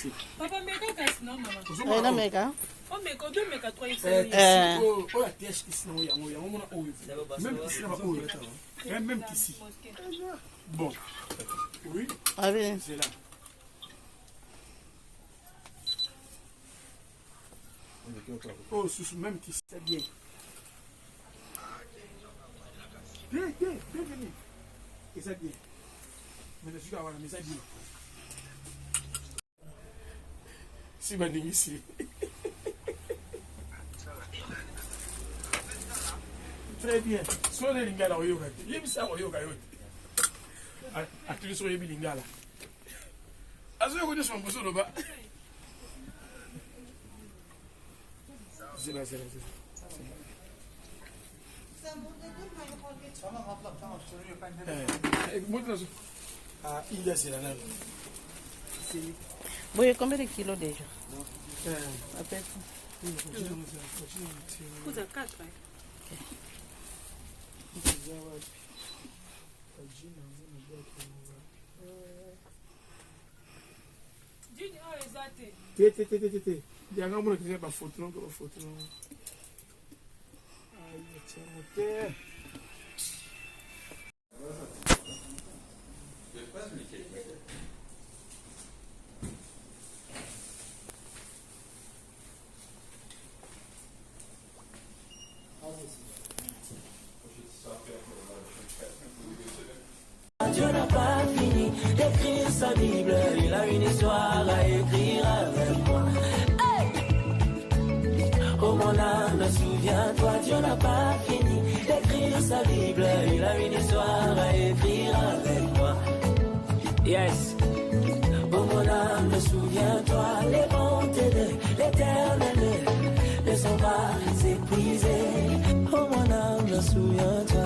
ici. Papa, mega casse non, maman. Elle a méga. Oh, mega 2, mega 3, il Oh, la tèche ici, non, il y a même ici, même ici. Bon. Oui. Ah oui. C'est là. Oh, même ici, c'est bien. Bien, venez. Et ça bien. Mais je suis à mais ça bien. Si ma ligne ici. Très bien. Soit les lingala au yoga. Il y a ça au yoga. À tous les soins, il y a lingala. À ce que je suis en position là-bas. C'est là. Vous avez combien de kilos déjà? À peu près. Vous avez 4, hein? Dis, oh, exact. Il y a un moment qui fait ma photo. Dieu n'a pas fini d'écrire sa Bible, il a une histoire à écrire avec moi. Hey! Oh mon âme, souviens-toi, Dieu n'a pas fini d'écrire sa Bible, il a une histoire à écrire avec moi. Yes! Oh mon âme, souviens-toi, les bontés de l'Éternel ne sont pas épuisées. Oh mon âme, souviens-toi.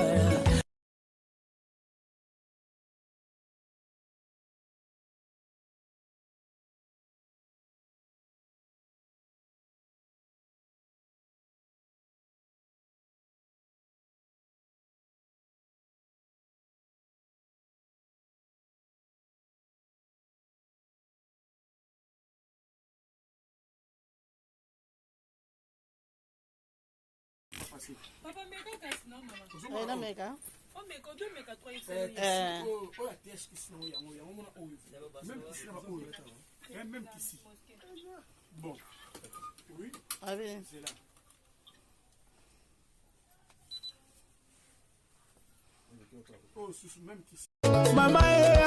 Papa, mega casse non, maman. Elle a méga. Oh, mega 2, mega 3, il Oh, la tèche ici, non, il y a même ici, même ici. Bon. Oui. Ah oui. C'est là. Oh, même ici. Maman est